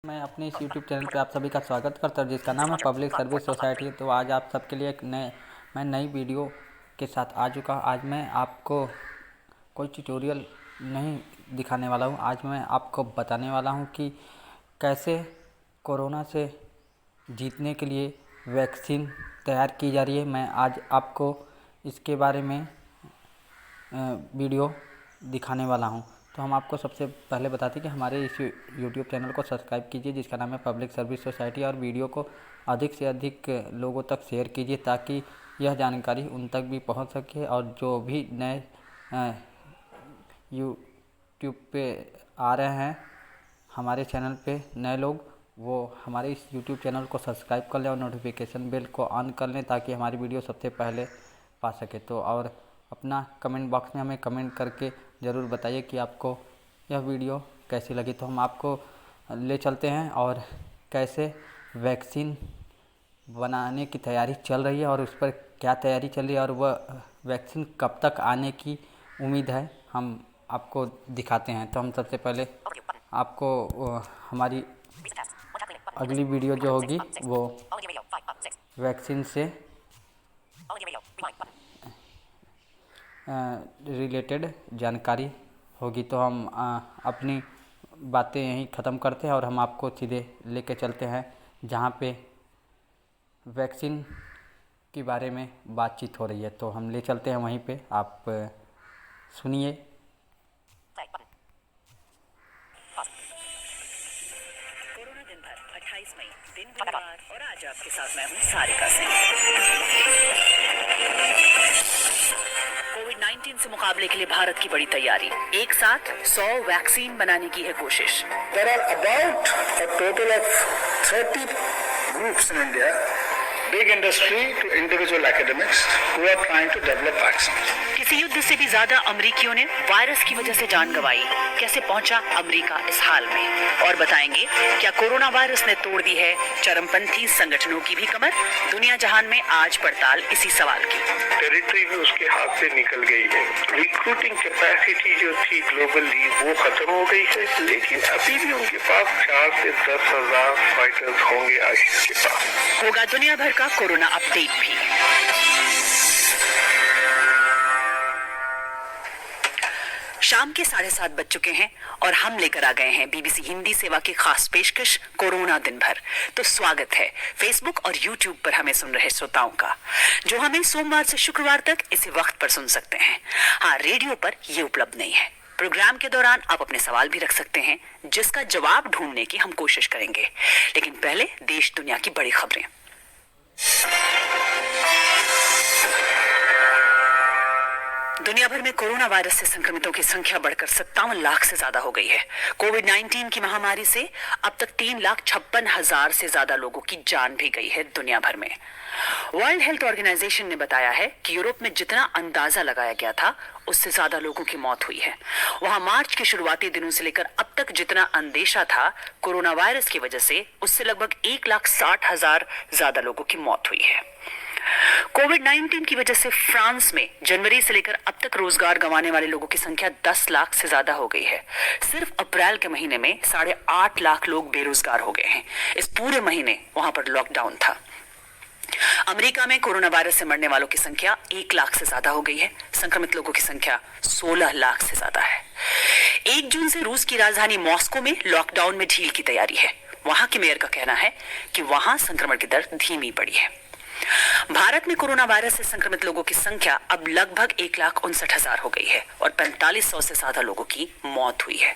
मैं अपने इस YouTube चैनल पे आप सभी का स्वागत करता हूँ जिसका नाम है पब्लिक सर्विस सोसाइटी। तो आज आप सबके लिए मैं नई वीडियो के साथ आ चुका हूँ। आज मैं आपको कोई ट्यूटोरियल नहीं दिखाने वाला हूँ। आज मैं आपको बताने वाला हूँ कि कैसे कोरोना से जीतने के लिए वैक्सीन तैयार की जा रही है। मैं आज आपको इसके बारे में वीडियो दिखाने वाला हूं। तो हम आपको सबसे पहले बताते हैं कि हमारे इस YouTube चैनल को सब्सक्राइब कीजिए जिसका नाम है पब्लिक सर्विस सोसाइटी, और वीडियो को अधिक से अधिक लोगों तक शेयर कीजिए ताकि यह जानकारी उन तक भी पहुंच सके। और जो भी नए यूट्यूब पे आ रहे हैं हमारे चैनल पे नए लोग, वो हमारे इस YouTube चैनल को सब्सक्राइब कर लें और नोटिफिकेशन बेल को ऑन कर लें ताकि हमारी वीडियो सबसे पहले पा सके। तो और अपना कमेंट बॉक्स में हमें कमेंट करके ज़रूर बताइए कि आपको यह वीडियो कैसी लगी। तो हम आपको ले चलते हैं और कैसे वैक्सीन बनाने की तैयारी चल रही है और उस पर क्या तैयारी चल रही है और वह वैक्सीन कब तक आने की उम्मीद है, हम आपको दिखाते हैं। तो हम सबसे पहले आपको हमारी अगली वीडियो जो होगी वो वैक्सीन से रिलेटेड जानकारी होगी। तो हम अपनी बातें यहीं ख़त्म करते हैं और हम आपको सीधे लेके चलते हैं जहाँ पे वैक्सीन के बारे में बातचीत हो रही है। तो हम ले चलते हैं वहीं पे, आप सुनिए। कोरोना दिन भर 28 मई दिन बुधवार, और आज आपके साथ मैं हूँ सारिका सिंह। कोविड-19 से मुकाबले के लिए भारत की बड़ी तैयारी, एक साथ 100 वैक्सीन बनाने की है कोशिश। There are about a total of 30 groups in India, big industry to individual academics, who are trying to develop vaccines. किसी युद्ध से भी ज्यादा अमेरिकियों ने वायरस की वजह से जान गंवाई। कैसे पहुंचा अमेरिका इस हाल में, और बताएंगे क्या कोरोना वायरस ने तोड़ दी है चरमपंथी संगठनों की भी कमर। दुनिया जहान में आज पड़ताल इसी सवाल की। टेरिटरी भी उसके हाथ से निकल गई है। रिक्रूटिंग कैपेसिटी जो थी ग्लोबली वो खत्म हो गई है, लेकिन अभी भी उनके पास 4 से 10 हजार फाइटर्स होंगे आईसीयू के पास। होगा दुनिया भर का कोरोना अपडेट भी। शाम के 7:30 बज चुके हैं और हम लेकर आ गए हैं बीबीसी हिंदी सेवा की खास पेशकश कोरोना दिन भर। तो स्वागत है फेसबुक और यूट्यूब पर हमें सुन रहे श्रोताओं का, जो हमें सोमवार से शुक्रवार तक इसी वक्त पर सुन सकते हैं। हाँ, रेडियो पर ये उपलब्ध नहीं है। प्रोग्राम के दौरान आप अपने सवाल भी रख सकते हैं जिसका जवाब ढूंढने की हम कोशिश करेंगे। लेकिन पहले देश दुनिया की बड़ी खबरें। दुनिया भर में कोरोना वायरस से संक्रमितों की संख्या बढ़कर 57 लाख से ज्यादा हो गई है। कोविड-19 की महामारी से अब तक 3,56,000 से ज्यादा लोगों की जान भी गई है दुनिया भर में। वर्ल्ड हेल्थ ऑर्गेनाइजेशन ने बताया है कि यूरोप में जितना अंदाजा लगाया गया था उससे ज्यादा लोगों की मौत हुई है। वहां मार्च के शुरुआती दिनों से लेकर अब तक जितना अंदेशा था कोरोना वायरस की वजह से, उससे लगभग 1,60,000 ज्यादा लोगों की मौत हुई है। कोविड-19 की वजह से फ्रांस में जनवरी से लेकर अब तक रोजगार गंवाने वाले लोगों की संख्या 10 लाख से ज्यादा हो गई है। सिर्फ अप्रैल के महीने में 8.5 लाख लोग बेरोजगार हो गए हैं। इस पूरे महीने वहां पर लॉकडाउन था। अमेरिका में कोरोना वायरस से मरने वालों की संख्या 1 लाख से ज्यादा हो गई है। संक्रमित लोगों की संख्या 16 लाख से ज्यादा है। 1 जून से रूस की राजधानी मॉस्को में लॉकडाउन में ढील की तैयारी है। वहां के मेयर का कहना है कि वहां संक्रमण की दर धीमी पड़ी है। भारत में कोरोना वायरस से संक्रमित लोगों की संख्या अब लगभग 1,59,000 हो गई है और 4500 से ज्यादा लोगों की मौत हुई है।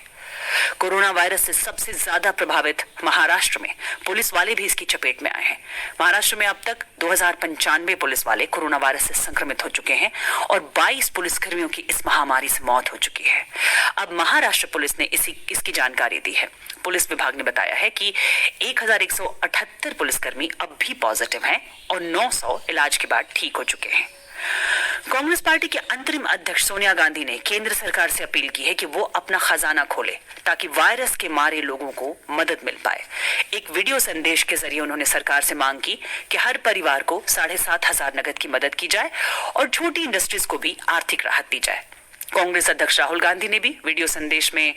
कोरोना वायरस से सबसे ज्यादा प्रभावित महाराष्ट्र में पुलिस वाले भी इसकी चपेट में आए हैं। महाराष्ट्र में अब तक 2095 पुलिस वाले कोरोना वायरस से संक्रमित हो चुके हैं और 22 पुलिसकर्मियों की इस महामारी से मौत हो चुकी है। अब महाराष्ट्र पुलिस ने इसकी जानकारी दी है। पुलिस विभाग ने बताया है कि 1,178 पुलिसकर्मी अब भी पॉजिटिव हैं और 900 इलाज के बाद ठीक हो चुके हैं। कांग्रेस पार्टी के अंतरिम अध्यक्ष सोनिया गांधी ने केंद्र सरकार से अपील की है कि वो अपना खजाना खोले ताकि वायरस के मारे लोगों को मदद मिल पाए। एक वीडियो संदेश के जरिए उन्होंने सरकार से मांग की कि हर परिवार को 7,500 नगद की मदद की जाए और छोटी इंडस्ट्रीज को भी आर्थिक राहत दी जाए। कांग्रेस अध्यक्ष राहुल गांधी ने भी वीडियो संदेश में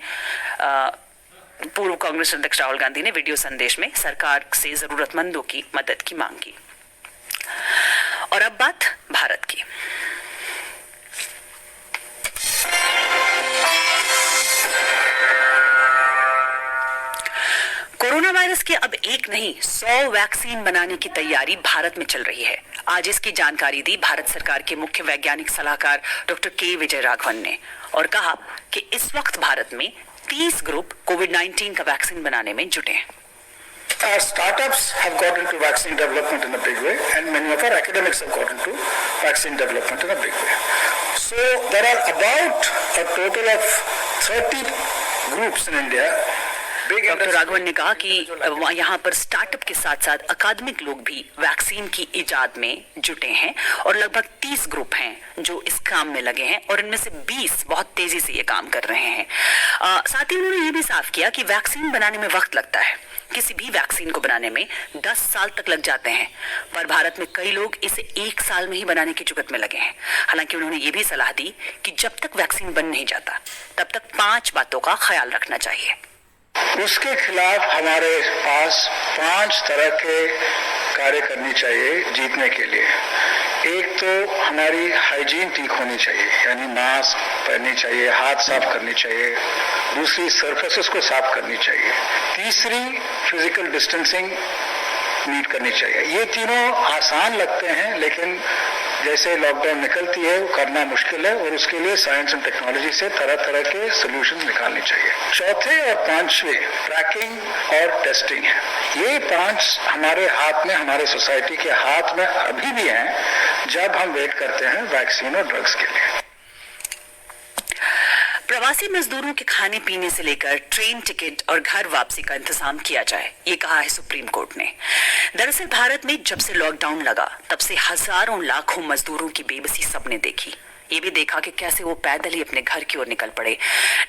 पूर्व कांग्रेस अध्यक्ष राहुल गांधी ने वीडियो संदेश में सरकार से जरूरतमंदों की मदद की मांग की। और अब बात भारत की। कोरोना वायरस के अब एक नहीं 100 वैक्सीन बनाने की तैयारी भारत में चल रही है। आज इसकी जानकारी दी भारत सरकार के मुख्य वैज्ञानिक सलाहकार डॉक्टर के विजय राघवन ने और कहा कि इस वक्त भारत में 30 ग्रुप कोविड-19 का वैक्सीन बनाने में जुटे हैं। Our startups have got into vaccine development in a big way, and many of our academics have got into vaccine development in a big way. So there are about a total of 30 groups in India. Doctor Raghavan ने कहा कि यहाँ पर startup के साथ साथ अकादमिक लोग भी वैक्सीन की इजाद में जुटे हैं और लगभग 30 ग्रुप हैं जो इस काम में लगे हैं और इनमें से 20 बहुत तेजी से ये काम कर रहे हैं। साथ ही उन्होंने ये भी साफ किया कि वैक्सीन बनाने में वक्त लगता है। किसी भी वैक्सीन को बनाने में 10 साल तक लग जाते हैं, पर भारत में कई लोग इसे 1 साल में ही बनाने की जुगत में लगे हैं। हालांकि उन्होंने ये भी सलाह दी कि जब तक वैक्सीन बन नहीं जाता तब तक 5 बातों का ख्याल रखना चाहिए। उसके खिलाफ हमारे पास 5 तरह के कार्य करनी चाहिए जीतने के लिए। एक तो हमारी हाइजीन ठीक होनी चाहिए, यानी मास्क पहननी चाहिए, हाथ साफ करनी चाहिए। दूसरी, सरफेसेस को साफ करनी चाहिए। तीसरी, फिजिकल डिस्टेंसिंग मीट करनी चाहिए। ये तीनों आसान लगते हैं, लेकिन जैसे लॉकडाउन निकलती है वो करना मुश्किल है और उसके लिए साइंस एंड टेक्नोलॉजी से तरह तरह के सोल्यूशन निकालने चाहिए। चौथे और पांचवे ट्रैकिंग और टेस्टिंग है। ये 5 हमारे हाथ में, हमारे सोसाइटी के हाथ में अभी भी हैं जब हम वेट करते हैं वैक्सीन और ड्रग्स के लिए। प्रवासी मजदूरों के खाने पीने से लेकर ट्रेन टिकट और घर वापसी का इंतजाम किया जाए, ये कहा है सुप्रीम कोर्ट ने। दरअसल भारत में जब से लॉकडाउन लगा तब से हजारों लाखों मजदूरों की बेबसी सबने देखी। ये भी देखा कि कैसे वो पैदल ही अपने घर की ओर निकल पड़े।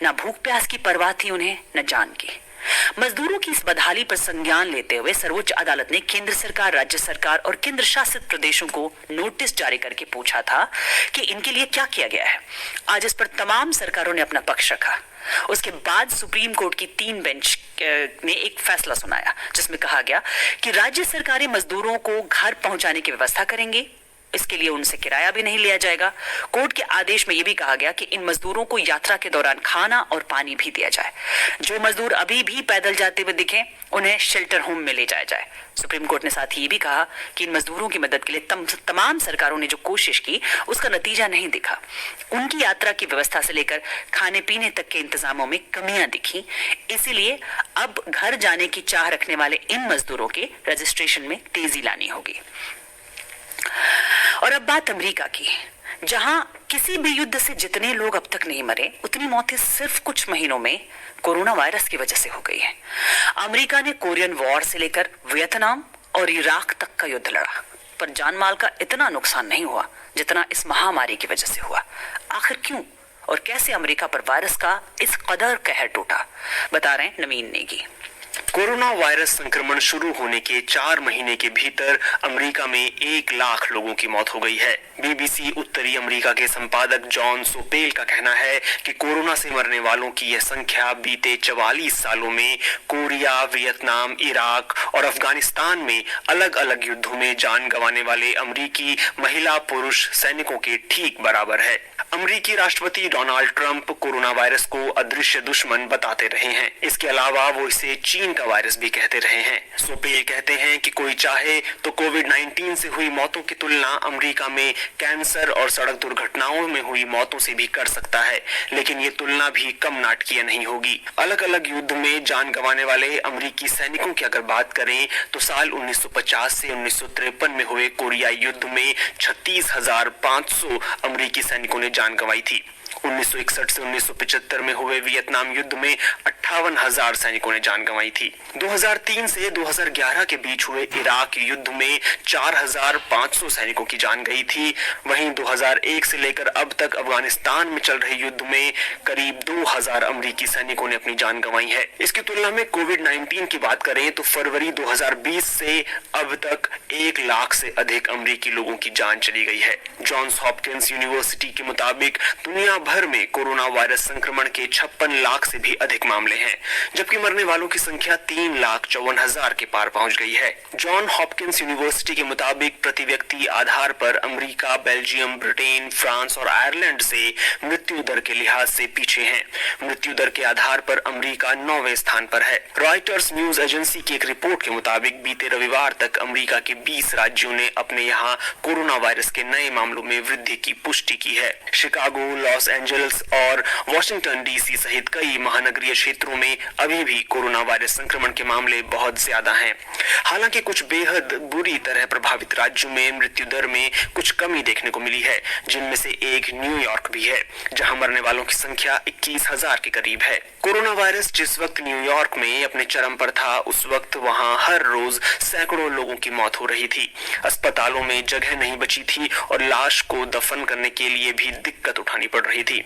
न भूख प्यास की परवाह थी उन्हें, न जान की। मजदूरों की इस बदहाली पर संज्ञान लेते हुए सर्वोच्च अदालत ने केंद्र सरकार, राज्य सरकार और केंद्र शासित प्रदेशों को नोटिस जारी करके पूछा था कि इनके लिए क्या किया गया है। आज इस पर तमाम सरकारों ने अपना पक्ष रखा। उसके बाद सुप्रीम कोर्ट की 3 बेंच ने एक फैसला सुनाया जिसमें कहा गया कि राज्य सरकारें मजदूरों को घर पहुंचाने की व्यवस्था करेंगे, इसके लिए उनसे किराया भी नहीं लिया जाएगा। कोर्ट के आदेश में यह भी कहा गया कि इन मजदूरों को यात्रा के दौरान खाना और पानी भी दिया जाए। जो मजदूर अभी भी पैदल जाते हुए दिखे उन्हें शेल्टर होम में ले जाया जाए। सुप्रीम कोर्ट ने साथ ही ये भी कहा कि इन मजदूरों की मदद के लिए तमाम सरकारों ने जो कोशिश की उसका नतीजा नहीं दिखा। उनकी यात्रा की व्यवस्था से लेकर खाने पीने तक के इंतजामों में कमियां दिखी। इसीलिए अब घर जाने की चाह रखने वाले इन मजदूरों के रजिस्ट्रेशन में तेजी लानी होगी। और अब बात अमेरिका की, जहां किसी भी युद्ध से जितने लोग अब तक नहीं मरे उतनी मौतें सिर्फ कुछ महीनों में कोरोना वायरस की वजह से हो गई है। अमेरिका ने कोरियन वॉर से लेकर वियतनाम और इराक तक का युद्ध लड़ा, पर जान माल का इतना नुकसान नहीं हुआ जितना इस महामारी की वजह से हुआ। आखिर क्यों और कैसे अमेरिका पर वायरस का इस कदर कहर टूटा, बता रहे हैं नवीन नेगी। कोरोना वायरस संक्रमण शुरू होने के 4 महीने के भीतर अमेरिका में 1 लाख लोगों की मौत हो गई है। बीबीसी उत्तरी अमेरिका के संपादक जॉन सोपेल का कहना है कि कोरोना से मरने वालों की यह संख्या बीते 44 सालों में कोरिया, वियतनाम, इराक और अफगानिस्तान में अलग अलग युद्धों में जान गंवाने वाले अमेरिकी महिला पुरुष सैनिकों के ठीक बराबर है। अमेरिकी राष्ट्रपति डोनाल्ड ट्रंप कोरोना वायरस को अदृश्य दुश्मन बताते रहे हैं। इसके अलावा वो इसे चीन का वायरस भी कहते रहे हैं। सोपेल कहते हैं कि कोई चाहे तो कोविड-19 से हुई मौतों की तुलना अमेरिका में कैंसर और सड़क दुर्घटनाओं में हुई मौतों से भी कर सकता है, लेकिन ये तुलना भी कम नाटकीय नहीं होगी। अलग अलग युद्ध में जान गंवाने वाले अमेरिकी सैनिकों की अगर बात करें तो साल 1950 से 1953 में हुए कोरियाई युद्ध में 36,500 अमेरिकी सैनिकों ने जान गंवाई थी। 1961 से 1975 में हुए वियतनाम युद्ध में 58,000 सैनिकों ने जान गंवाई थी। 2003 से 2011 के बीच हुए इराक युद्ध में 4,500 सैनिकों की जान गई थी। वहीं 2001 से लेकर अब तक अफगानिस्तान में चल रहे युद्ध में करीब 2,000 अमेरिकी सैनिकों ने अपनी जान गंवाई है। इसकी तुलना में कोविड-19 की बात करें तो फरवरी 2020 से अब तक 1 लाख से अधिक अमेरिकी लोगों की जान चली गई है। जॉन्स हॉपकिंस यूनिवर्सिटी के मुताबिक दुनिया भर में कोरोना वायरस संक्रमण के 56 लाख से भी अधिक मामले हैं, जबकि मरने वालों की संख्या 3,54,000 के पार पहुंच गई है। जॉन हॉपकिंस यूनिवर्सिटी के मुताबिक प्रति व्यक्ति आधार पर अमेरिका, बेल्जियम, ब्रिटेन, फ्रांस और आयरलैंड से मृत्यु दर के लिहाज से पीछे हैं। मृत्यु दर के आधार पर अमेरिका 9वें स्थान पर है। रॉयटर्स न्यूज एजेंसी की एक रिपोर्ट के मुताबिक बीते रविवार तक अमेरिका के 20 राज्यों ने अपने यहाँ कोरोना वायरस के नए मामलों में वृद्धि की पुष्टि की है। शिकागो, लॉस एंजल्स और वॉशिंगटन डीसी सहित कई महानगरीय क्षेत्रों में अभी भी कोरोना वायरस संक्रमण के मामले बहुत ज्यादा हैं। हालांकि कुछ बेहद बुरी तरह प्रभावित राज्यों में मृत्यु दर में कुछ कमी देखने को मिली है, जिनमें से एक न्यूयॉर्क भी है, जहां मरने वालों की संख्या 21,000 के करीब है। कोरोना वायरस जिस वक्त न्यूयॉर्क में अपने चरम पर था, उस वक्त वहां हर रोज सैकड़ों लोगों की मौत हो रही थी। अस्पतालों में जगह नहीं बची थी और लाश को दफन करने के लिए भी दिक्कत उठानी पड़ रही थी।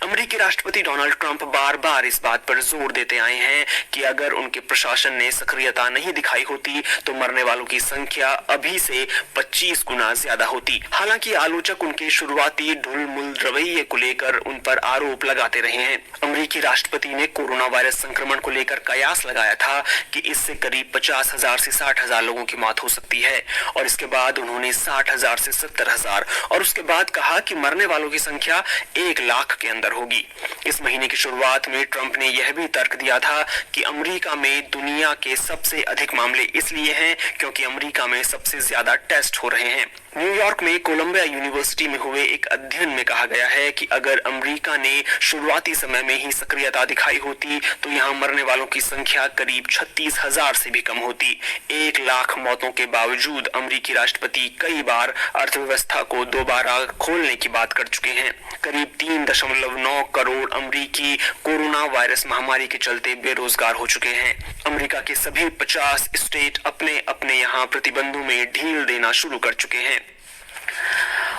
अमेरिकी राष्ट्रपति डोनाल्ड ट्रंप बार बार इस बात पर जोर देते आए हैं कि अगर उनके प्रशासन ने सक्रियता नहीं दिखाई होती तो मरने वालों की संख्या अभी से 25 गुना ज्यादा होती। हालांकि आलोचक उनके शुरुआती ढुलमुल रवैये को लेकर उन पर आरोप लगाते रहे हैं। अमेरिकी राष्ट्रपति ने कोरोना वायरस संक्रमण को लेकर कयास लगाया था कि इससे करीब 50,000 से 60,000 लोगों की मौत हो सकती है और इसके बाद उन्होंने 60,000 से 70,000 और उसके बाद कहा कि मरने वालों की संख्या 1 लाख के अंदर होगी। इस महीने की शुरुआत में ट्रंप ने यह भी तर्क दिया था कि अमेरिका में दुनिया के सबसे अधिक मामले इसलिए हैं क्योंकि अमेरिका में सबसे ज्यादा टेस्ट हो रहे हैं। न्यूयॉर्क में कोलंबिया यूनिवर्सिटी में हुए एक अध्ययन में कहा गया है कि अगर अमेरिका ने शुरुआती समय में ही सक्रियता दिखाई होती तो यहाँ मरने वालों की संख्या करीब 36,000 से भी कम होती। 1 लाख मौतों के बावजूद अमेरिकी राष्ट्रपति कई बार अर्थव्यवस्था को दोबारा खोलने की बात कर चुके हैं। करीब 3.9 करोड़ अमेरिकी कोरोना वायरस महामारी के चलते बेरोजगार हो चुके हैं। अमेरिका के सभी 50 स्टेट अपने अपने यहाँ प्रतिबंधों में ढील देना शुरू कर चुके हैं।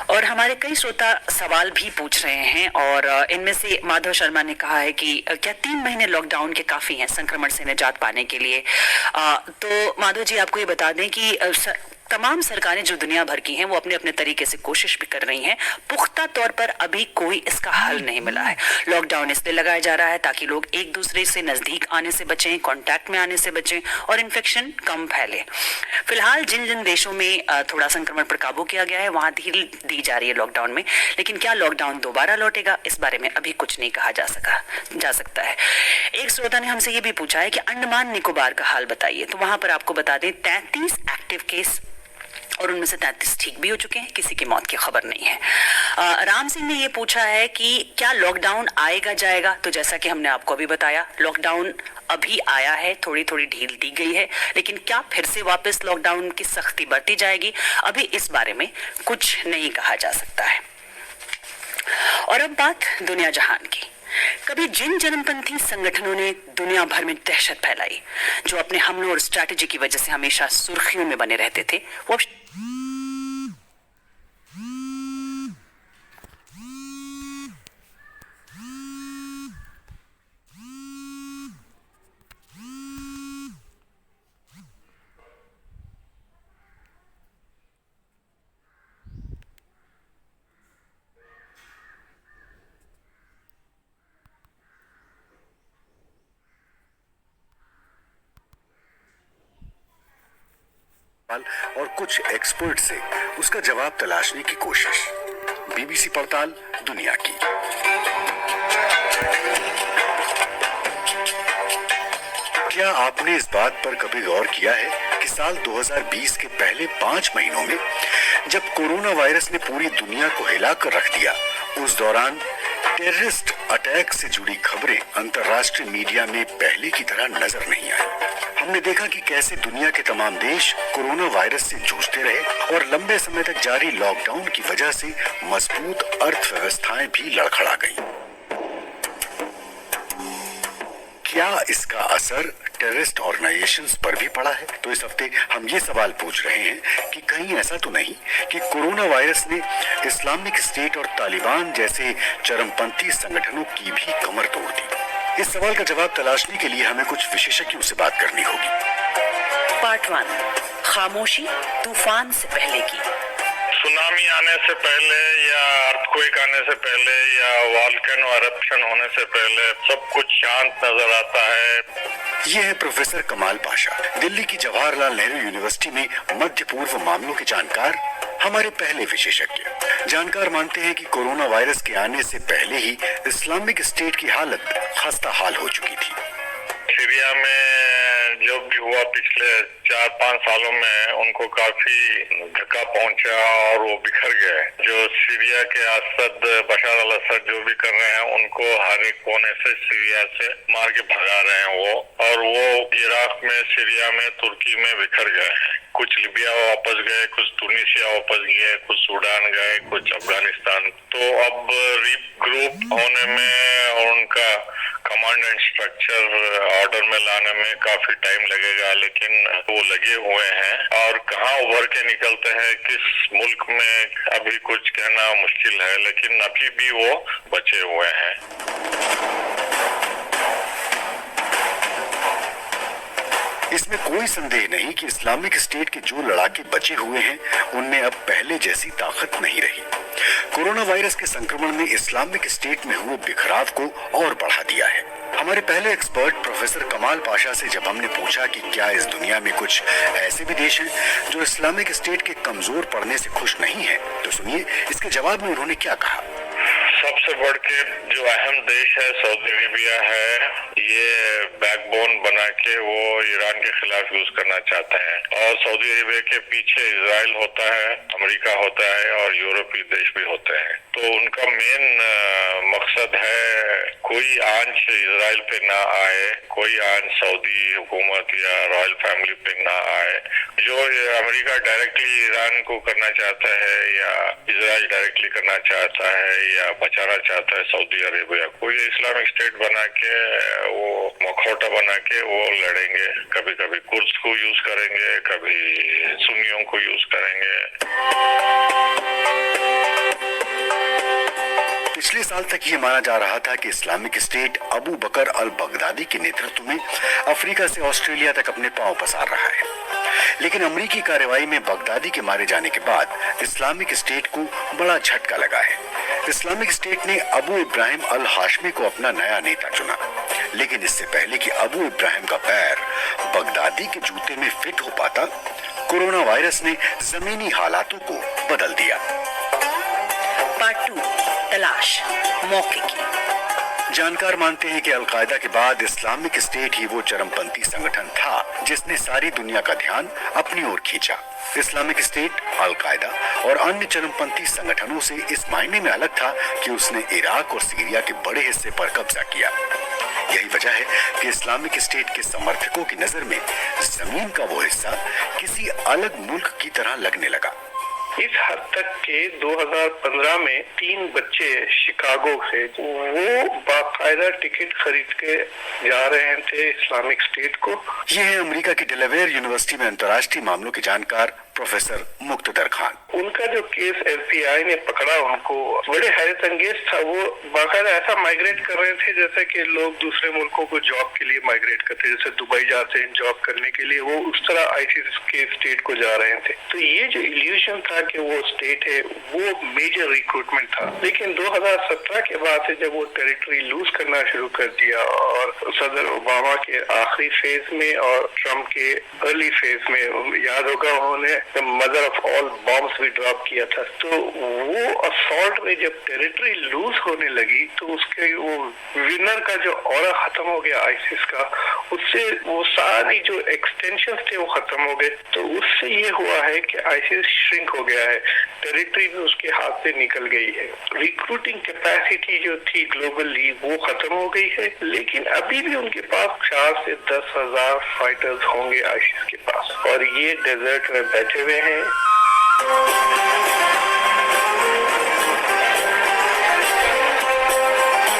और हमारे कई श्रोता सवाल भी पूछ रहे हैं और इनमें से माधव शर्मा ने कहा है कि क्या 3 महीने लॉकडाउन के काफी हैं संक्रमण से निजात पाने के लिए। तो माधव जी आपको ये बता दें कि तमाम सरकारें जो दुनिया भर की हैं वो अपने अपने तरीके से कोशिश भी कर रही हैं। पुख्ता तौर पर अभी कोई इसका हल नहीं मिला है। लॉकडाउन इसलिए लगाया जा रहा है ताकि लोग एक दूसरे से नजदीक आने से बचें, कांटेक्ट में आने से बचें और इन्फेक्शन कम फैले। फिलहाल जिन जिन देशों में थोड़ा संक्रमण पर काबू किया गया है वहां ढील दी जा रही है लॉकडाउन में, लेकिन क्या लॉकडाउन दोबारा लौटेगा इस बारे में अभी कुछ नहीं कहा जा सकता है। एक श्रोता ने हमसे ये भी पूछा है कि अंडमान निकोबार का हाल बताइए। तो वहां पर आपको बता दें 33 एक्टिव केस और उनमें से 33 ठीक भी हो चुके हैं, किसी की मौत की खबर नहीं है। राम सिंह ने ये पूछा है कि क्या लॉकडाउन आएगा जाएगा। तो जैसा कि हमने आपको अभी बताया, लॉकडाउन अभी आया है, थोड़ी थोड़ी ढील दी गई है, लेकिन क्या फिर से वापस लॉकडाउन की सख्ती बढ़ती जाएगी, अभी इस बारे में कुछ नहीं कहा जा सकता है। और अब बात दुनिया जहान की। कभी जिन जनमपंथी संगठनों ने दुनिया भर में दहशत फैलाई, जो अपने हमलों और स्ट्रैटेजी की वजह से हमेशा सुर्खियों में बने रहते थे, वो और कुछ एक्सपर्ट से उसका जवाब तलाशने की कोशिश। बीबीसी पड़ताल दुनिया की। क्या आपने इस बात पर कभी गौर किया है कि साल 2020 के पहले 5 महीनों में जब कोरोना वायरस ने पूरी दुनिया को हिलाकर रख दिया, उस दौरान टेररिस्ट अटैक से जुड़ी खबरें अंतर्राष्ट्रीय मीडिया में पहले की तरह नजर नहीं आई। हमने देखा कि कैसे दुनिया के तमाम देश कोरोना वायरस से जूझते रहे और लंबे समय तक जारी लॉकडाउन की वजह से मजबूत अर्थव्यवस्थाएं भी लड़खड़ा गईं। क्या इसका असर टेररिस्ट ऑर्गेनाइजेशंस पर भी पड़ा है? तो इस हफ्ते हम ये सवाल पूछ रहे हैं कि कहीं ऐसा तो नहीं कि कोरोना वायरस ने इस्लामिक स्टेट और तालिबान जैसे चरमपंथी संगठनों की भी कमर तोड़ दी। इस सवाल का जवाब तलाशने के लिए हमें कुछ विशेषज्ञों से बात करनी होगी। पार्ट 1, खामोशी तूफान से पहले की। सुनामी आने से पहले या अर्थक्वेक आने से पहले या वॉल्केनो एरप्शन होने से पहले सब कुछ शांत नजर आता है। ये है प्रोफेसर कमाल पाशा, दिल्ली की जवाहरलाल नेहरू यूनिवर्सिटी में मध्य पूर्व मामलों के जानकार, हमारे पहले विशेषज्ञ। जानकार मानते हैं कि कोरोना वायरस के आने से पहले ही इस्लामिक स्टेट की हालत खस्ता हाल हो चुकी थी। सीरिया में जो भी हुआ पिछले 4-5 सालों में उनको काफी धक्का पहुंचा और वो बिखर गए। जो सीरिया के असद, बशर अल असद जो भी कर रहे हैं उनको हर एक कोने से सीरिया से मार के भगा रहे हैं वो, और वो इराक में, सीरिया में, तुर्की में बिखर गए हैं। कुछ लिबिया वापस गए, कुछ तुनिसिया वापस गए, कुछ सूडान गए, कुछ अफगानिस्तान। तो अब रीग्रुप होने में और उनका कमांड एंड स्ट्रक्चर ऑर्डर में लाने में काफी टाइम लगेगा, लेकिन वो लगे हुए हैं। और कहाँ उभर के निकलते हैं किस मुल्क में अभी कुछ कहना मुश्किल है, लेकिन अभी भी वो बचे हुए हैं। इसमें कोई संदेह नहीं कि इस्लामिक स्टेट के जो लड़ाके बचे हुए हैं उनमें अब पहले जैसी ताकत नहीं रही। कोरोना वायरस के संक्रमण ने इस्लामिक स्टेट में हुए बिखराव को और बढ़ा दिया है। हमारे पहले एक्सपर्ट प्रोफेसर कमाल पाशा से जब हमने पूछा कि क्या इस दुनिया में कुछ ऐसे भी देश हैं जो इस्लामिक स्टेट के कमजोर पड़ने से खुश नहीं है, तो सुनिए इसके जवाब में उन्होंने क्या कहा। सबसे बढ़ के जो अहम देश है सऊदी अरेबिया है, ये बैकबोन बना के वो ईरान के खिलाफ यूज करना चाहते हैं। और सऊदी अरेबिया के पीछे इजराइल होता है, अमेरिका होता है और यूरोपीय देश भी होते हैं। तो उनका मेन मकसद है कोई आंच इजराइल पे ना आए, कोई आंच सऊदी हुकूमत या रॉयल फैमिली पे ना आए। जो अमेरिका डायरेक्टली ईरान को करना चाहता है या इजराइल डायरेक्टली करना चाहता है या बचाना चाहता है सऊदी अरेबिया को, ये इस्लामिक स्टेट बना के वो मखौटा बना के वो लड़ेंगे। कभी कभी कुर्द्स को यूज करेंगे, कभी सुन्नियों को यूज करेंगे। पिछले साल तक ये माना जा रहा था कि इस्लामिक स्टेट अबू बकर अल बगदादी के नेतृत्व में अफ्रीका से ऑस्ट्रेलिया तक अपने पांव पसार रहा है, लेकिन अमेरिकी कार्रवाई में बगदादी के मारे जाने के बाद इस्लामिक स्टेट को बड़ा झटका लगा है। इस्लामिक स्टेट ने अबू इब्राहिम अल हाशमी को अपना नया नेता चुना, लेकिन इससे पहले कि अबू इब्राहिम का पैर बगदादी के जूते में फिट हो पाता, कोरोना वायरस ने जमीनी हालातों को बदल दिया। पार्ट 2, तलाश मौके की। जानकार मानते हैं कि अलकायदा के बाद इस्लामिक स्टेट ही वो चरमपंथी संगठन था जिसने सारी दुनिया का ध्यान अपनी ओर खींचा। इस्लामिक स्टेट अलकायदा और अन्य चरमपंथी संगठनों से इस मायने में अलग था कि उसने इराक और सीरिया के बड़े हिस्से पर कब्जा किया। यही वजह है कि इस्लामिक स्टेट के समर्थकों की नजर में जमीन का वो हिस्सा किसी अलग मुल्क की तरह लगने लगा। इस हद तक के 2015 में 3 बच्चे शिकागो से वो बाकायदा टिकट खरीद के जा रहे थे इस्लामिक स्टेट को। ये है अमेरिका की डेलावेयर यूनिवर्सिटी में अंतर्राष्ट्रीय मामलों के जानकार प्रोफेसर मुक्तदर खान। उनका जो केस FBI ने पकड़ा उनको बड़े हैरत अंगेज था। वो बाकायदा ऐसा माइग्रेट कर रहे थे जैसे कि लोग दूसरे मुल्कों को जॉब के लिए माइग्रेट करते, जैसे दुबई जाते हैं जॉब करने के लिए, वो उस तरह ISIS के स्टेट को जा रहे थे। तो ये जो इल्यूजन था कि वो स्टेट है, वो मेजर रिक्रूटमेंट था। लेकिन 2017 के बाद से जब वो टेरिटरी लूज करना शुरू कर दिया और सदर ओबामा के आखिरी फेज में और ट्रम्प के अर्ली फेज में, याद होगा उन्होंने मदर ऑफ ऑल बॉम्ब्स भी ड्रॉप किया था। तो वो असॉल्ट में जब टेरिटरी लूज होने लगी तो उसके वो विनर का जो ऑरा खत्म हो गया ISIS का, उससे वो सारी जो एक्सटेंशन थे वो खत्म हो गए। तो उससे ये हुआ है कि ISIS श्रिंक हो गया है, टेरिटरी भी उसके हाथ से निकल गई है। रिक्रूटिंग कैपेसिटी जो थी ग्लोबली वो खत्म हो गई है, लेकिन अभी भी उनके पास 4 से 10 हजार फाइटर्स होंगे ISIS के पास, और ये डेजर्ट में बैठे हुए हैं।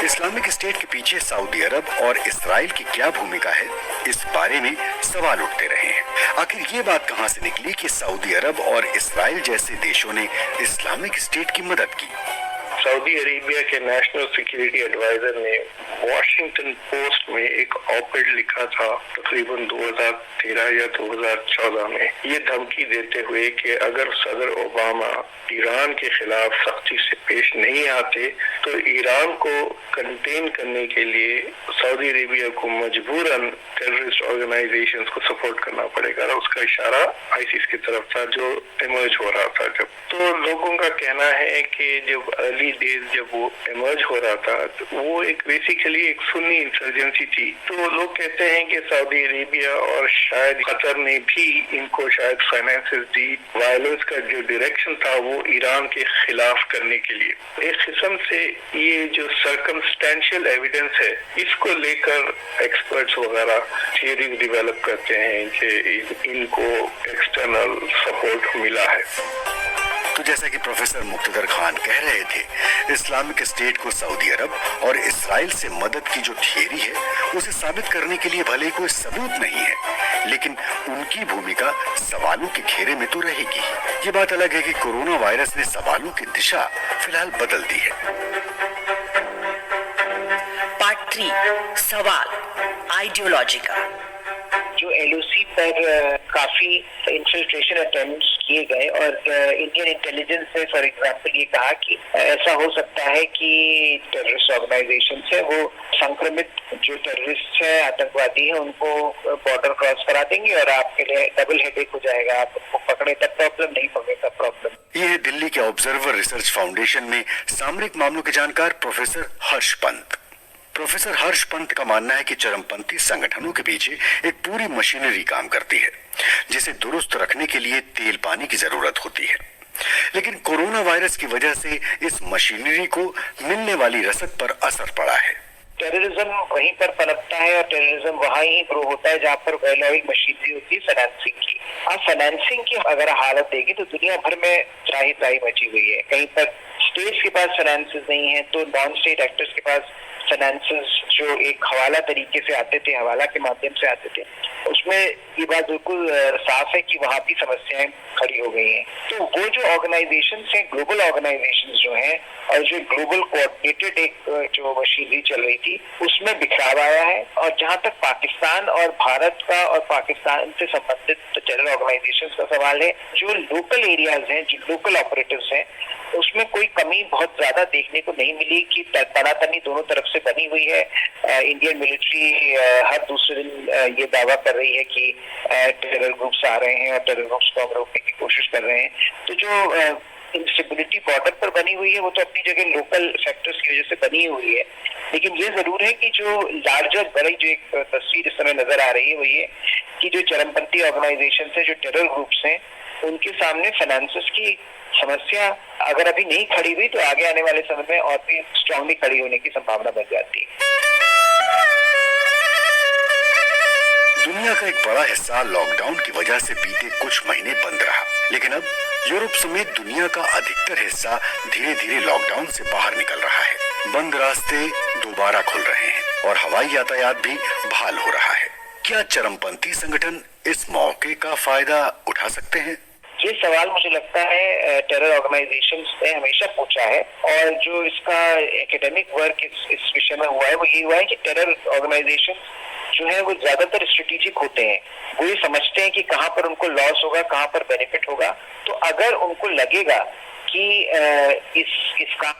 इस्लामिक स्टेट के पीछे सऊदी अरब और इस्राइल की क्या भूमिका है, इस बारे में सवाल उठते रहे हैं। आखिर ये बात कहां से निकली कि सऊदी अरब और इस्राइल जैसे देशों ने इस्लामिक स्टेट की मदद की? सऊदी अरेबिया के नेशनल सिक्योरिटी एडवाइजर ने वॉशिंगटन पोस्ट में एक ऑपेड लिखा था तकरीबन 2013 या 2014 में, ये धमकी देते हुए कि अगर सदर ओबामा ईरान के खिलाफ सख्ती से पेश नहीं आते तो ईरान को कंटेन करने के लिए सऊदी अरेबिया को मजबूरन टेररिस्ट ऑर्गेनाइजेशंस को सपोर्ट करना पड़ेगा। उसका इशारा आईसिस की तरफ था जो इमर्ज हो रहा था जब। तो लोगों का कहना है कि जब अर्ली डेज जब वो इमर्ज हो रहा था तो वो एक बेसिकली एक सुन्नी इंसर्जेंसी थी। तो लोग कहते हैं कि सऊदी अरेबिया और शायद कतर ने भी इनको शायद फाइनेंसेस दी। वायलेंस का जो डायरेक्शन था वो ईरान के खिलाफ करने के लिए। एक किस्म से ये जो सर्कमस्टेंशियल एविडेंस है इसको लेकर एक्सपर्ट्स वगैरह थियरीज डेवलप करते हैं कि इनको एक्सटर्नल सपोर्ट मिला है। तो जैसा कि प्रोफेसर मुक्तदर खान कह रहे थे, इस्लामिक स्टेट को सऊदी अरब और इसराइल से मदद की जो थियरी है उसे साबित करने के लिए भले कोई सबूत नहीं है, लेकिन उनकी भूमिका सवालों के घेरे में तो रहेगी। ये बात अलग है कि कोरोना वायरस ने सवालों की दिशा फिलहाल बदल दी है। पार्ट 3 सवाल आइडियोलॉजी का। जो एलओसी पर काफी इंफिल्ट्रेशन अटेम्प्ट्स किए गए और इंडियन इंटेलिजेंस ने फॉर एग्जांपल ये कहा कि ऐसा हो सकता है कि टेररिस्ट ऑर्गेनाइजेशन है वो संक्रमित जो टेररिस्ट है, आतंकवादी है, उनको बॉर्डर क्रॉस करा देंगे और आपके लिए डबल हेडेक हो जाएगा। आप उनको पकड़े तब प्रॉब्लम, नहीं पकड़े तब प्रॉब्लम। ये है दिल्ली के ऑब्जर्वर रिसर्च फाउंडेशन में सामरिक मामलों के जानकार प्रोफेसर हर्ष पंत। प्रोफेसर हर्ष पंत का मानना है कि चरमपंथी संगठनों के पीछे एक पूरी मशीनरी काम करती है जिसे दुरुस्त रखने के लिए तेल पानी की जरूरत होती है। लेकिन कोरोना वायरस की वजह से इस मशीनरी को मिलने वाली रसद पर असर पड़ा है। टेररिज्म वहीं पर पनपता है और टेररिज्म वहाँ ही ग्रो होता है जहाँ पर वेल ऑयल्ड मशीनरी होती है फाइनेंसिंग की। आप फाइनेंसिंग की अगर हालत देगी तो दुनिया भर में त्राही त्राही मची हुई है। कहीं पर स्टेट्स के पास फाइनेंसेस नहीं है तो नॉन स्टेट एक्टर्स के पास फाइनेंसेस जो एक हवाला तरीके से आते थे, हवाला के माध्यम से आते थे, उसमें ये बात बिल्कुल साफ है कि वहाँ भी समस्याएं खड़ी हो गई हैं। तो वो जो ऑर्गेनाइजेशंस हैं, ग्लोबल ऑर्गेनाइजेशंस जो हैं और जो ग्लोबल कोऑर्डिनेटेड एक जो मशीनरी चल रही थी उसमें बिखराव आया है। और जहाँ तक पाकिस्तान और भारत का और पाकिस्तान से संबंधित टेरर ऑर्गेनाइजेशंस का सवाल है, जो लोकल एरियाज हैं, जो लोकल ऑपरेटिव्स हैं, उसमें कोई कमी बहुत ज्यादा देखने को नहीं मिली कि तनातनी दोनों तरफ से बनी हुई है। इंडियन मिलिट्री हर दूसरे दिन ये दावा कर रही है कि टेरर ग्रुप्स आ रहे हैं और टेरर ग्रुप्स को हम रोकने की कोशिश कर रहे हैं। तो जो इंस्टेबिलिटी बॉर्डर पर बनी हुई है वो तो अपनी जगह लोकल फैक्टर्स की वजह से बनी हुई है, लेकिन ये जरूर है कि जो लार्जर बड़ी जो एक तस्वीर इस समय नजर आ रही है वो ये कि जो चरमपंथी ऑर्गेनाइजेशन है, जो टेरर ग्रुप्स हैं, उनके सामने फाइनेंसेस की समस्या अगर अभी नहीं खड़ी हुई तो आगे आने वाले समय में और भी स्ट्रांगली खड़ी होने की संभावना बन जाती है। दुनिया का एक बड़ा हिस्सा लॉकडाउन की वजह से बीते कुछ महीने बंद रहा, लेकिन अब यूरोप समेत दुनिया का अधिकतर हिस्सा धीरे धीरे लॉकडाउन से बाहर निकल रहा है। बंद रास्ते दोबारा खुल रहे हैं और हवाई यातायात भी बहाल हो रहा है। क्या चरमपंथी संगठन इस मौके का फायदा उठा सकते हैं? ये सवाल मुझे लगता है टेरर ऑर्गेनाइजेशंस ने हमेशा पूछा है और जो इसका एकेडमिक वर्क इस विषय में हुआ है वो ये हुआ है कि टेरर ऑर्गेनाइजेशंस जो है वो ज्यादातर स्ट्रेटेजिक होते हैं। वो ये समझते हैं कि कहाँ पर उनको लॉस होगा, कहाँ पर बेनिफिट होगा। तो अगर उनको लगेगा कि इसका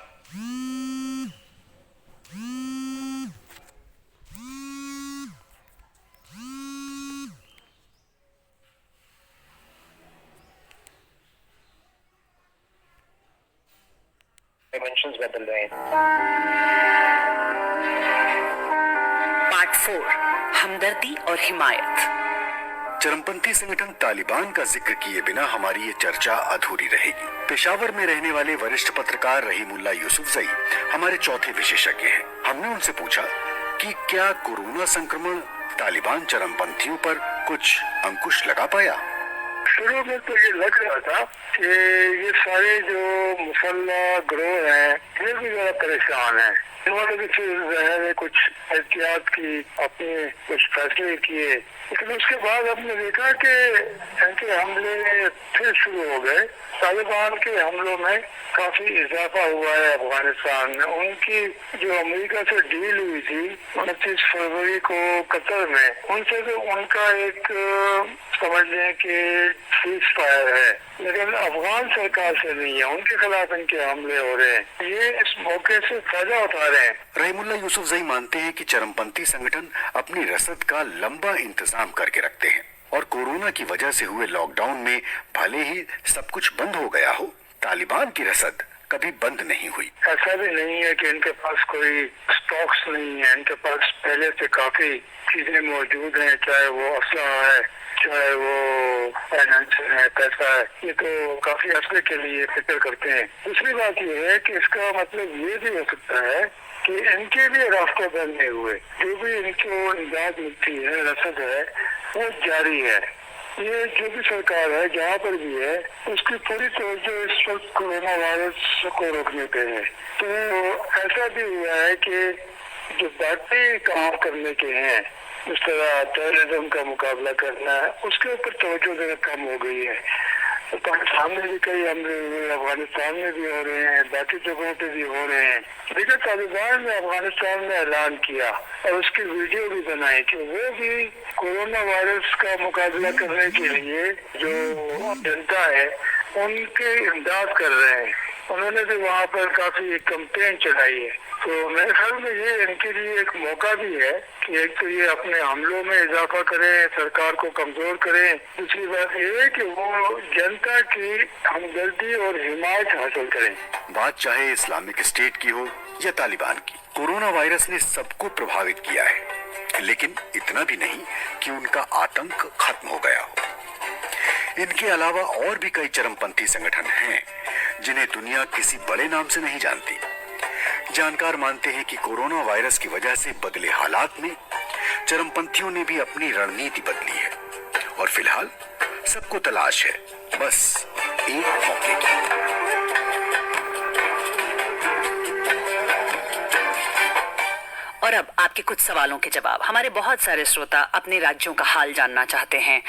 डायमेंशंस बदल रहे हैं। पार्ट 4 हमदर्दी और हिमायत। चरमपंथी संगठन तालिबान का जिक्र किए बिना हमारी ये चर्चा अधूरी रहेगी। पेशावर में रहने वाले वरिष्ठ पत्रकार रहीमुल्ला यूसुफजई हमारे चौथे विशेषज्ञ हैं। हमने उनसे पूछा कि क्या कोरोना संक्रमण तालिबान चरमपंथियों पर कुछ अंकुश लगा पाया। शुरू में तो ये लग रहा था कि ये सारे जो मुसल्ला गिरोह हैं ये भी ज़्यादा परेशान हैं। इन्होंने भी फिर कुछ एहतियात की, अपने कुछ फैसले किए, लेकिन उसके बाद हमने देखा कि इनके हमले फिर शुरू हो गए। तालिबान के हमलों में काफी इजाफा हुआ है अफगानिस्तान में। उनकी जो अमेरिका से डील हुई थी 29 फरवरी को कतर में, उनसे तो उनका एक समझ लें कि सीज फायर है, लेकिन अफगान सरकार से नहीं है। उनके खिलाफ इनके हमले हो रहे हैं, ये इस मौके से फायदा उठा रहे हैं। रहीमुल्ला यूसुफजई मानते हैं कि चरमपंथी संगठन अपनी रसद का लंबा इंतजाम करके रखते हैं और कोरोना की वजह से हुए लॉकडाउन में भले ही सब कुछ बंद हो गया हो, तालिबान की रसद कभी बंद नहीं हुई। ऐसा भी नहीं है कि इनके पास कोई स्टॉक्स नहीं है, इनके पास पहले से काफी चीजें मौजूद हैं, चाहे वो असला है, चाहे वो फाइनेंस है, पैसा है, ये तो काफी अर्से के लिए फिक्र करते हैं। दूसरी बात ये है कि इसका मतलब ये भी हो सकता है कि इनके भी रास्ते बंद नहीं हुए, जो भी इनको इमदाद मिलती है, रसद है, वो जारी है। ये जो भी सरकार है जहाँ पर भी है, उसकी पूरी तवज्जो इस वक्त कोरोना वायरस को रोकने पे है। तो ऐसा भी हुआ है कि जो बाकी काम करने के हैं, इस तरह टेररिज्म का मुकाबला करना है, उसके ऊपर तवज्जो देना कम हो गई है। तो पाकिस्तान में भी कई हमले हुए, अफगानिस्तान में भी हो रहे हैं, बाकी जगहों पे भी हो रहे हैं। लेकिन तालिबान ने अफगानिस्तान में ऐलान किया और उसकी वीडियो भी बनाई कि वो भी कोरोना वायरस का मुकाबला करने के लिए जो जनता है उनके इमदाद कर रहे हैं। उन्होंने भी वहाँ पर काफी कैंपेन चलाई है। तो मेरे ख्याल में ये इनके लिए एक मौका भी है कि एक तो ये अपने हमलों में इजाफा करें, सरकार को कमजोर करें। दूसरी बात ये है कि वो जनता की हमदर्दी और हिमायत हासिल करें। बात चाहे इस्लामिक स्टेट की हो या तालिबान की, कोरोना वायरस ने सबको प्रभावित किया है, लेकिन इतना भी नहीं कि उनका आतंक खत्म हो गया हो। इनके अलावा और भी कई चरमपंथी संगठन हैं जिन्हें दुनिया किसी बड़े नाम से नहीं जानती। जानकार मानते हैं कि कोरोना वायरस की वजह से बदले हालात में चरमपंथियों ने भी अपनी रणनीति बदली है और फिलहाल सबको तलाश है बस एक मौके की। और अब आपके कुछ सवालों के जवाब। हमारे बहुत सारे श्रोता अपने राज्यों का हाल जानना चाहते हैं।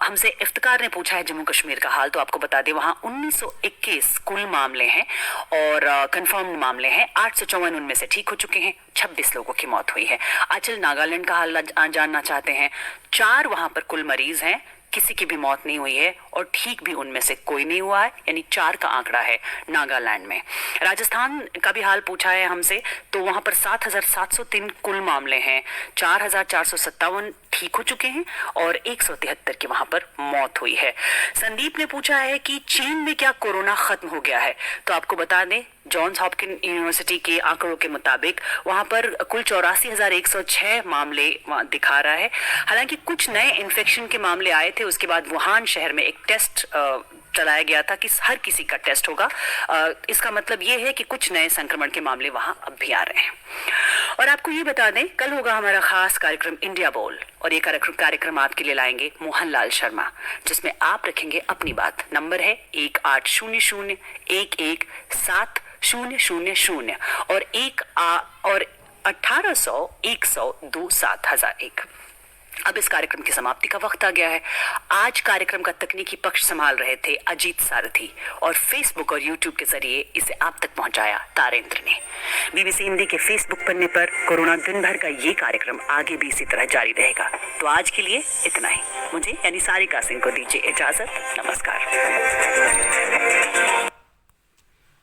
हमसे इफ्तिकार ने पूछा है जम्मू कश्मीर का हाल, तो आपको बता दें वहाँ 1921 कुल मामले हैं और कंफर्म्ड मामले हैं। 854 उनमें से ठीक हो चुके हैं, 26 लोगों की मौत हुई है। आचल नागालैंड का हाल जानना चाहते हैं। 4 वहाँ पर कुल मरीज हैं, किसी की भी मौत नहीं हुई है और ठीक भी उनमें से कोई नहीं हुआ है, यानी 4 का आंकड़ा है नागालैंड में। राजस्थान का भी हाल पूछा है हमसे, तो वहां पर 7,703 कुल मामले हैं, 4,457 ठीक हो चुके हैं और 173 की वहां पर मौत हुई है। संदीप ने पूछा है कि चीन में क्या कोरोना खत्म हो गया है, तो आपको बता दें जॉन्स हॉपकिंस यूनिवर्सिटी के आंकड़ों के मुताबिक वहां पर कुल 84,106 मामले दिखा रहा है। हालांकि कुछ नए इन्फेक्शन के मामले आए थे, उसके बाद वुहान शहर में एक टेस्ट चलाया गया था कि हर किसी का टेस्ट होगा। इसका मतलब ये है कि कुछ नए संक्रमण के मामले वहां अब भी आ रहे हैं। और आपको ये बता दें कल होगा हमारा खास कार्यक्रम इंडिया बोल, और ये कार्यक्रम आपके लिए लाएंगे मोहनलाल शर्मा, जिसमें आप रखेंगे अपनी बात। नंबर है 1800-11-7-000 और 1800-100-27001। अब इस कार्यक्रम की समाप्ति का वक्त आ गया है। आज कार्यक्रम का तकनीकी पक्ष संभाल रहे थे अजीत सारथी और फेसबुक और यूट्यूब के जरिए इसे आप तक पहुंचाया तारेंद्र ने। बीबीसी हिंदी के फेसबुक पन्ने पर कोरोना दिन भर का ये कार्यक्रम आगे भी इसी तरह जारी रहेगा। तो आज के लिए इतना ही। मुझे यानी सारिका सिंह को दीजिए इजाजत। नमस्कार।